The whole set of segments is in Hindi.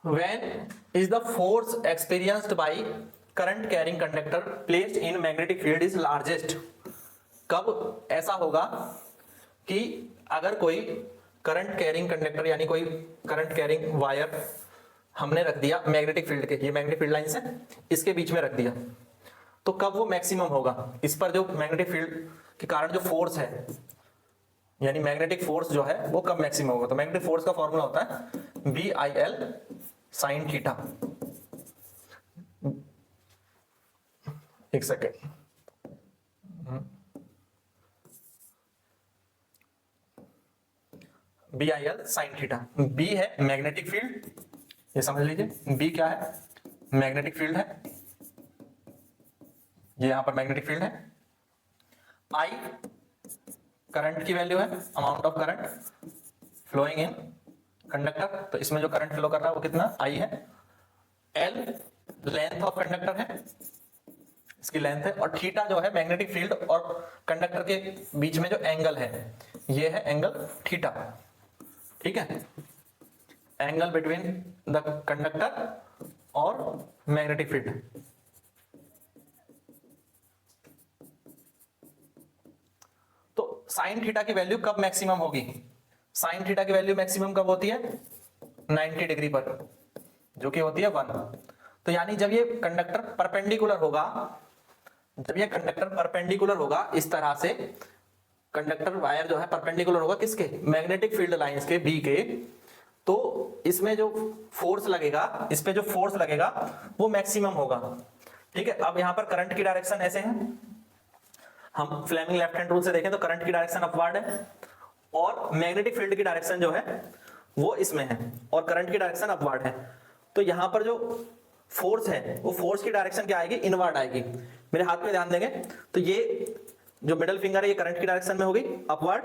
When is the force experienced by current carrying conductor placed in magnetic field is largest? कब ऐसा होगा कि अगर कोई करंट कैरिंग कंडक्टर यानी कोई करंट कैरिंग वायर हमने रख दिया मैग्नेटिक फील्ड के, ये मैग्नेटिक फील्ड लाइन है, इसके बीच में रख दिया, तो कब वो मैक्सिमम होगा? इस पर जो मैग्नेटिक फील्ड के कारण जो फोर्स है यानी मैग्नेटिक फोर्स जो है वो कब मैक्सिमम होगा? तो मैग्नेटिक फोर्स का फॉर्मूला होता है BIL साइन थीटा। एक second, BIL sine theta. B है मैग्नेटिक फील्ड, ये समझ लीजिए B क्या है, मैग्नेटिक फील्ड है, ये यहां पर मैग्नेटिक फील्ड है। I करंट की वैल्यू है, amount of current flowing in conductor, तो इसमें जो करंट फ्लो कर रहा है वो कितना I है। L लेंथ ऑफ कंडक्टर है, इसकी लेंथ है, और थीटा जो है मैग्नेटिक फील्ड और कंडक्टर के बीच में जो एंगल है ये है एंगल थीटा। ठीक है, एंगल बिटवीन द कंडक्टर और मैग्नेटिक फील्ड। तो साइन थीटा की वैल्यू कब मैक्सिमम होगी? साइन थीटा की वैल्यू मैक्सिमम कब होती है? 90 डिग्री पर, जो कि होती है 1। तो यानी जब ये कंडक्टर परपेंडिकुलर होगा, जब ये कंडक्टर परपेंडिकुलर होगा इस तरह से, कंडक्टर वायर जो है परपेंडिकुलर होगा किसके? मैग्नेटिक फील्ड लाइंस के B के, तो इसमें जो फोर्स लगेगा, इस पे जो फोर्स लगेगा वो मैक्सिमम होगा। ठीक है, अब यहां पर करंट की डायरेक्शन ऐसे है, हम फ्लेमिंग लेफ्ट हैंड रूल से देखें तो करंट की डायरेक्शन अपवर्ड है और मैग्नेटिक फील्ड की डायरेक्शन जो है वो इसमें है और करंट की डायरेक्शन अपवर्ड है। तो यहां पर जो फोर्स है वो फोर्स की डायरेक्शन क्या आएगी? इनवर्ड आएगी। मेरे हाथ में ध्यान देंगे तो ये जो मिडल फिंगर है ये करंट की डायरेक्शन में होगी अपवर्ड,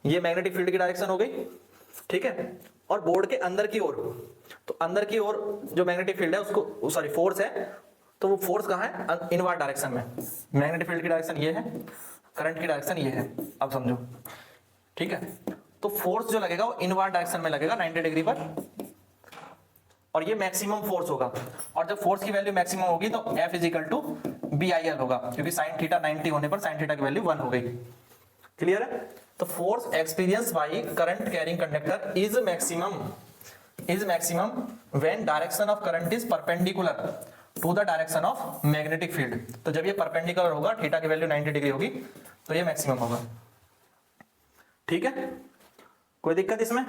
ये मैग्नेटिक फील्ड की डायरेक्शन हो गई। ठीक है, और बोर्ड के अंदर की ओर, तो अंदर की ओर जो मैग्नेटिक फील्ड है उसको सॉरी फोर्स है, तो वो फोर्स कहाँ है? इनवर्ड डायरेक्शन में। मैग्नेटिक फील्ड की डायरेक्शन ये है, करंट की डायरेक्शन ये है, अब समझो। ठीक है, तो फोर्स जो लगेगा वो इनवर्ड डायरेक्शन में लगेगा 90 डिग्री पर, और ये मैक्सिमम फोर्स होगा। और जब फोर्स की वैल्यू मैक्सिमम होगी तो F = BIL होगा, क्योंकि साइन थीटा 90 होने पर साइन थीटा की वैल्यू 1 हो गई। क्लियर है? तो force experience by current carrying conductor is maximum when direction of current is perpendicular to the direction of magnetic field. तो जब ये परपेंडिकुलर होगा, थीटा की वैल्यू 90 डिग्री होगी, तो ये मैक्सिमम होगा। ठीक है, कोई दिक्कत इसमें?